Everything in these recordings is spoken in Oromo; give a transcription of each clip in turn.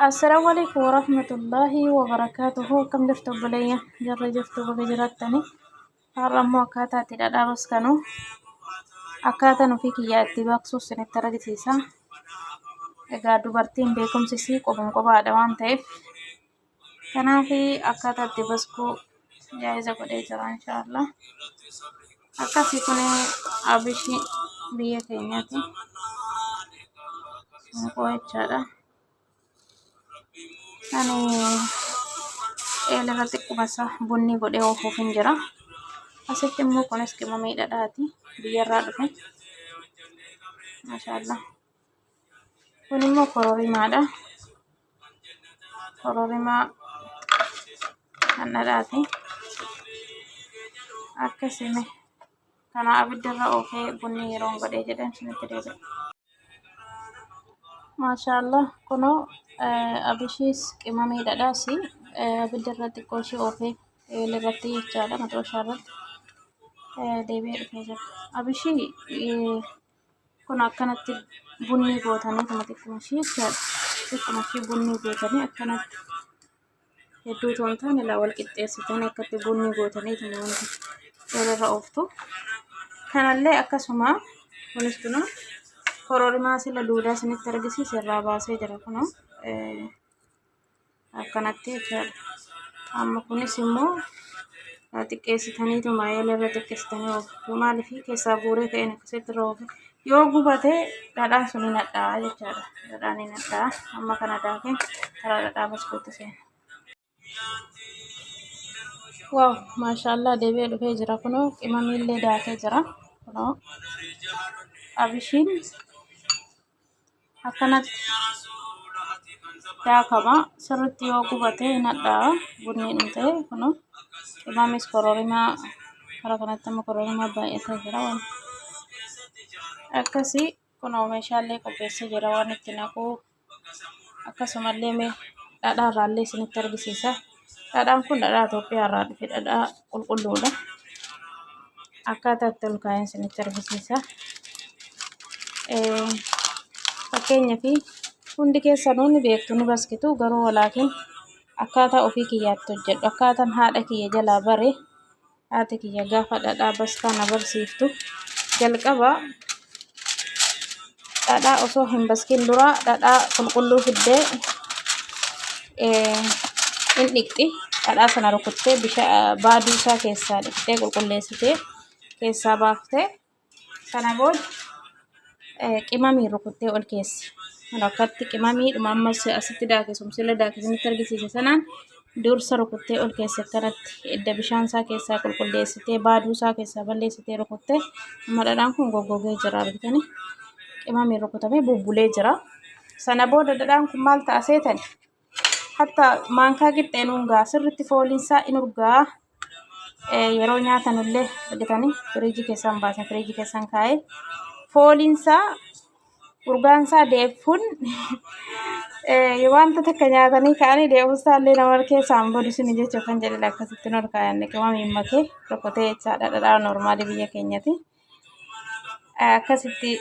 السلام عليكم ورحمة الله وبركاته. كم جفتوا بلية جرى جفتوا بجرتني حرام وكاتا تلا بس كانوا أكاتا نفيك يا اتباق سنة ترى egaa dubartiin beekumsisii qofuma qofaadha waan ta'eef kanaafi akkaataa itti baskuu jaayiza godhee jira inshaallah. Akkasii kun abishii biyya keenyaati qo'achaadha. Ani eelirratti qubasa bunni godhee oofuuf hin jira. Asitti immoo kunis qimamiidhaadhaati biyyarraa dhufe maashaallah. Kun immoo kororimaadha. Kororimaa kan dhadhaati. Akkasime kana abiddarra oofee bunni yeroon godhee jedhan isinitti deebi'a. Maashaallah kunoo abishiis qimamiidhaadhaasi abiddarra xiqqoo ishee oofee eelirratti jechaadha matooshaarratti deebi'ee dhufee jira. Abishii kun akkanatti bunni gootanii xiqquma ishee bunni gootanii akkanatti hedduu toontaan ilaa wal qixxeessitanii akkatti bunni gootanii wanti eelirra ooftu. Kanallee akkasuma kunis kunoo kororimaa sila duudaa isinitti argisiise irraa baasee jira kunoo akkanatti jechaadha. Amma kunis immoo xiqqeessitaniituma eelirra xiqqeessitanii ooftu. Maaliif keessaa guuree ka'een akkasitti irra oofe yoo gubate dhadhaan sun hin hadhaa'aa jechaadha. Dhadhaan hin hadhaa'aa. Amma kana daakeen karaa dhadhaa baskuutti seena. Waaw maashaallah deebi'ee dhufee jira kunoo qimamiillee daakee jira kunoo abishiin akkanatti daakama sirriitti yoo gubate hin hadhaa'aa bunni hin ta'e kunoo qimamis kororimaa karaa kanatti amma kororimaa baay'atee jira waan akkasii kunoo meeshaalee qopheessee jira waan itti naquu akkasumallee dhadhaa irraallee isinitti argisiisa. Dhadhaan kun dhadhaa Itoophiyaa irraa dhufe dhadhaa qulqulluudha. Akkaataa itti ol kaa'een isinitti argisiisa. Fakkeenyaaf hundi keessanuu ni beektu ni baskitu garuu walaakin akkaataa ofii kiyyaatti hojjedhu. Akkaataan haadha kiyya jalaa bare haati kiyya gaafa dhadhaa baskaa na barsiiftu jalqaba dhadhaa osoo hin baskiin dura dhadhaa qulqulluu fiddee in dhiqxi. Dhadhaa sana rukuttee baaduu isaa keessaa dhiqxee qulqulleessitee keessaa baaftee sana booda qimamii rukuttee ol keessi. Akkatti qimamiidhuma ammas asitti daakesum sila daakesinitti argisiise sanaan dursa rukuttee ol keessa akkanatti edda bishaan isaa keessaa qulqulleessitee baaduu isaa keessaa balleessitee rukuttee amma dhadhaan kun goggogee jira argitanii qimamii rukutamee bubbulee jira. Sana booda dhadhaan kun maal ta'a seetani hatta maankaa qixxeen ungaa sirriitti fooliinsaa in urgaa yeroo nyaatanillee argitanii firiijii keessaan baasan firiijii keessaan kaa'ee fooliinsaa urgaansaa deefuun wanta takka nyaatanii ka'anii deebusaallee nama keessaan bodisini jecha kan jedhe akkasitti ol kaa'anne qimamiin makee rukkutee jechaadha dhadhaa noormaalii biyya keenyatti. Akkasitti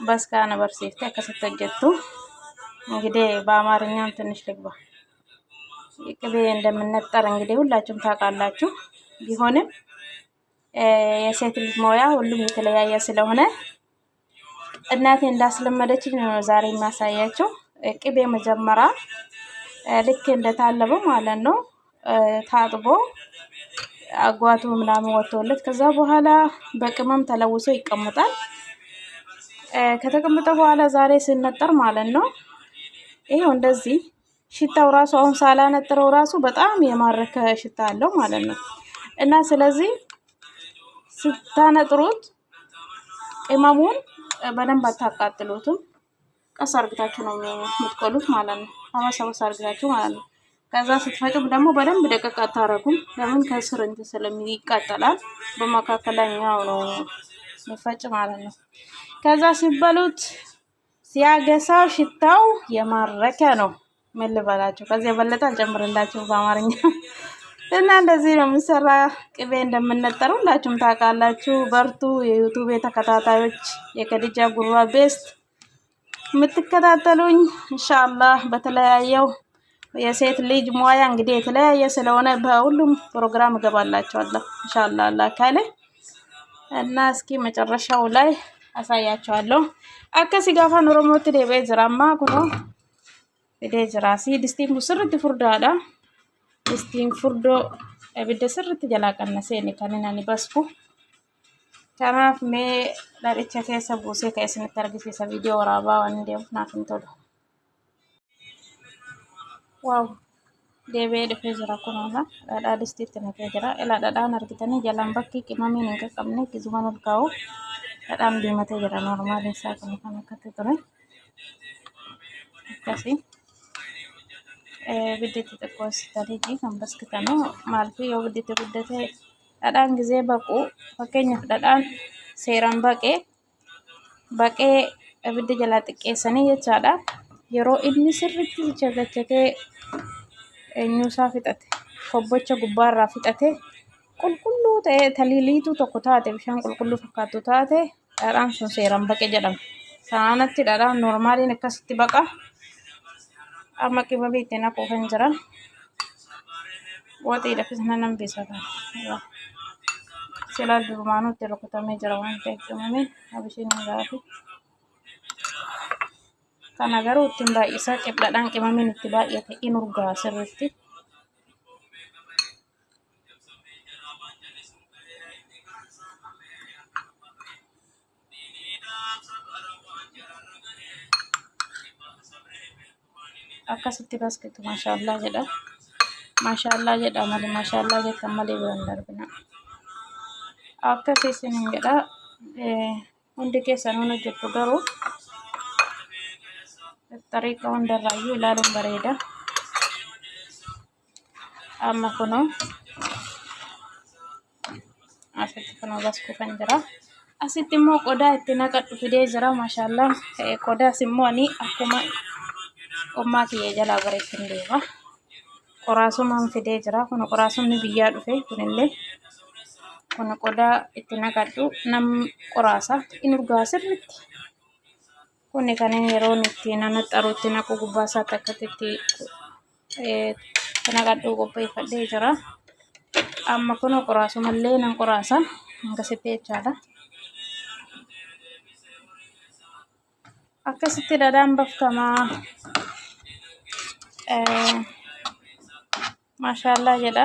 baskaa na barsiifte akkasitti hojjettu. እንግዲህ በአማርኛም ትንሽ ልግባ ቅቤ እንደምንነጠር እንግዲህ ሁላችሁም ታውቃላችሁ። ቢሆንም የሴት ልጅ ሞያ ሁሉም የተለያየ ስለሆነ እናቴ እንዳስለመደችኝ ነው ዛሬ የሚያሳያችሁ። ቅቤ መጀመሪያ ልክ እንደታለበው ማለት ነው ታጥቦ አጓቱ ምናምን ወጥቶለት ከዛ በኋላ በቅመም ተለውሶ ይቀመጣል። ከተቀመጠ በኋላ ዛሬ ሲነጠር ማለት ነው ይሄው እንደዚህ ሽታው ራሱ አሁን ሳላነጥረው ራሱ በጣም የማረከ ሽታ አለው ማለት ነው። እና ስለዚህ ስታነጥሩት ቅመሙን በደንብ አታቃጥሉትም። ቀስ አርግታችሁ ነው የምትቆሉት ማለት ነው። አባሳባስ አርግታችሁ ማለት ነው። ከዛ ስትፈጩም ደግሞ በደንብ ደቀቅ አታረጉም። ለምን ከስር እንትን ስለሚቃጠላል በመካከለኛው ነው የሚፈጭ ማለት ነው። ከዛ ሲበሉት ሲያገሳው ሽታው የማረከ ነው። ምን ልበላችሁ ከዚህ የበለጠ አልጨምርላችሁ በአማርኛ እና እንደዚህ ነው የሚሰራ ቅቤ እንደምንነጠር ሁላችሁም ታውቃላችሁ። በርቱ የዩቲዩብ ተከታታዮች የከዲጃ ጉራ ቤስት የምትከታተሉኝ ኢንሻአላህ በተለያየው የሴት ልጅ ሙያ እንግዲህ የተለያየ ስለሆነ በሁሉም ፕሮግራም እገባላችኋለሁ ኢንሻአላህ አላህ ካለ እና እስኪ መጨረሻው ላይ አሳያችኋለሁ። አከሲ ጋፋን ኦሮሞት ደቤ ጅራማ ኩኖ ፊዴ ጅራሲ ዲስቲን ስርት ፉርዳዳ ዲስቲን ፉርዶ እብደ ስርት ጀላቀነሴኒ ከነናኒ በስኩ kanaaf mee dhadhicha keessa buusee ka isinitti argisiisa viidiyoo waraabaa waan deemuuf naaf hin tolu. Waaw deebi'ee dhufee jira kunuunsa dhadhaa distiitti naqee jira. Ilaa dhadhaan argitanii jalaan bakki qimamiin hin qaqqabne kisumaan ol kaa'u dhadhaan diimatee jira. Noormaaliin isaa kun kan akkatti ture akkasii biddeetti xiqqoo sitanii kan baskitanii maalfi yoo biddeetti guddate dhadhaan gisee baqu fakkeenyaaf dhadhaan seeraan baqee abidda jalaa xiqqeessanii jechaadha. Yeroo inni sirriitti chagachagee eenyuusaa fixate kobbocha gubbaarraa fixate qulqulluu ta'ee taliiliitu tokko taate bishaan qulqulluu fakkaatu taate dhadhaan sun seeraan baqe jedhama. Sanatti dhadhaan noormaaliin akkasitti baqa. Amma qimamii ittiin haquuf hin jiran waxiidhaafis nan hambisa kana. Sila durumaanuu itti rukutamee jira waan ta'eef qimamee abishiin hin gaafi. Kana garuu ittiin baay'isaa qibladhaan qimamiin itti baay'ate in urgaa sirriitti. Akkasitti baskitu maashaallah jedha. Maashaallah jedha malee maashaallah jettan malee biraan darbina. Akkasii isiniin jedha hundi keessan hojjettu garuu tariiqa hundarraayyuu ilaaluun bareeda. Amma kunoo asitti kunoo baskuu kan jira. Asitti immoo qodaa itti naqadhu fidee jira maashaallah. Qodaas immoo ani akkuma ommaa kiyya jalaa bareechin deema. Qoraasumaan fidee jira. Kun qoraasumni biyyaa dhufe kunillee kun qodaa itti naqadhu nam qoraasa in urgaa sirriitti. Kuni kanneen yeroo itti nanaxxaru itti naqu gubbaa isaatti akkatti itti naqadhu qopheeffadhee jira. Amma kun qoraasumallee nan qoraasa akkasitti jechaadha. Akkasitti dhadhaan bafkamaa maashaallah jedha.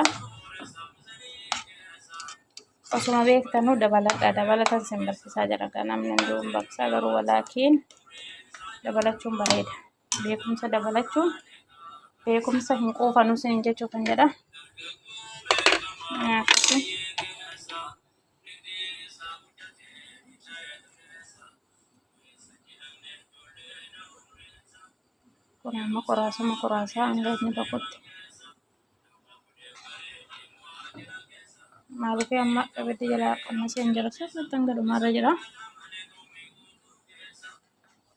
Osuma beektanuu dabalatan sin barsiisaa jira. Namni hunduun baksaa garuu walaakiin dabalachuun bareeda. Beekumsa dabalachuun beekumsa hin quufanuu sin jechuu kan jedha. Kun amma qoraasaa hanga inni baqutti. Maaliif amma abidda jalaa qonnasee hin jiru sirriitti hanga dhumaarra jira.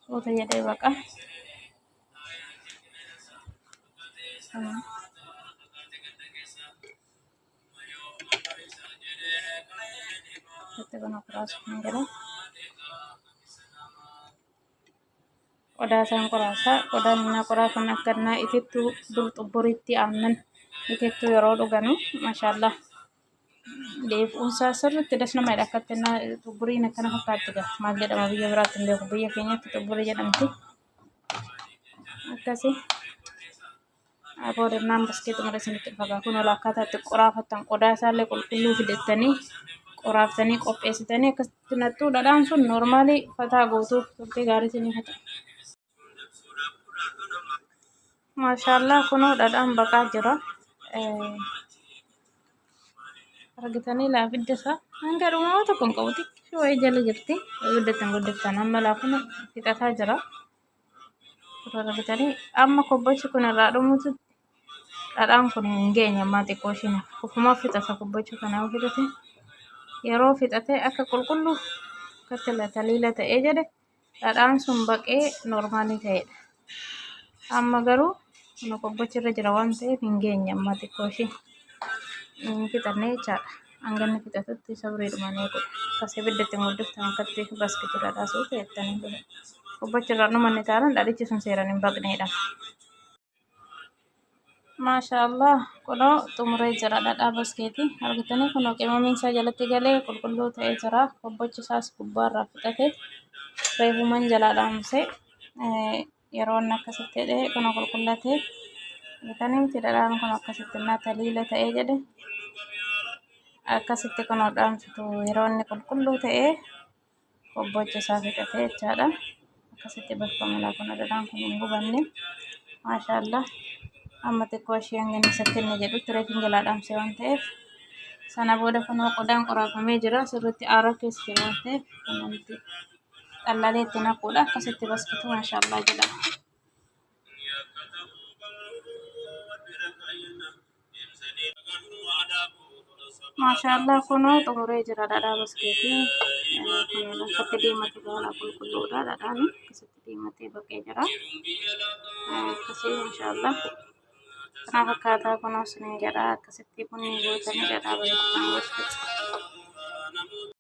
Suuta jedhee baqa. Itti kana qoraasuu kan jedhu. Qodaa isaan qoraasaa qodaan inni qoraasan akka innaa itittuu dur xubburitti aannan itittuu yeroo dhuganu maashaallah. Deebi'uunsaa sirriitti das nama hidha akkatti innaa xubburiin akkana fakkaatti gaa maal jedhama biyya biraatti hin beeku biyya keenyatti xubburii jedhamti. Akkasii aboodannaan baskeetu mara isinitti fagaa kun ol akkaataa itti qoraafattan qodaa isaallee qulqulluu fidettanii qoraaftanii qopheessitanii akkasitti nattuu dhadhaan sun noormaalii fataa guutuu turtii gaarii isinii fata. Maashaallah kunoo dhadhaan baqaa jira. Argitanii laafidda isaa hanga dhumaa tokko hin qabuti. Wayii jala jirti. Guddatan guddatan amma laafuna fixataa jira. Argitanii amma kobbochi kun irraa dhumutu dhadhaan kun hin geenye ammaa xiqqoo isheen ufuma fixata kobbochi kana fixate yeroo fixate akka qulqulluu akkatti taliila ta'ee jedhe dhadhaan sun baqee noormaalii ta'edha. Amma garuu kun kobbochi irra jira waan ta'eef hin geenye ammaa xiqqoo ishee. Fixannee jechaadha. Hanga inni fixatutti sabriidhumaan eegudha. Akkasii ibiddatti muddiftan akkatti baskitu dhadhaa suuta jettanii dura. Kobbochi irraa dhumanne taanaan dhadhichi sun seeraan hin baqneedha. maashaallah kunoo xumuree jira dhadhaa baskeeti argitanii kunoo qimamiin isaa jalatti galee qulqulluu ta'ee jira bobbochi isaas gubbaarraa fixate reefuman jalaa dhaamse yeroo inni akkasitti jedhee kunoo qulqullatee argitanii miti dhadhaan kun akkasitti innaa taliila ta'ee jedhe akkasitti kunoo dhaamsitu yeroo inni qulqulluu ta'ee bobbochi isaa fixate jechaadha akkasitti balfamala kun dhadhaan kun hin gubanne maashaallah amma xiqqoo ishee hangani isatti inni jedhutti reefin jalaa dhaamse waan ta'eef sana booda kunoo qodaan qoraafamee jira sirriitti aara keessa jira waan ta'eef kunuunti xallalee itti naquudha akkasitti baskitu maashaallah jedhama. Maashaallah kunoo xumuree jira dhadhaa baskeeti kun akkatti diimatu baala qulqulluudha dhadhaan akkasitti diimatee baqee jira akkasii maashaallah. Kana fakkaataa kunuun siniin jedhaa akkasitti bunni gootanii dhadhaa bareedu kan gochuudha.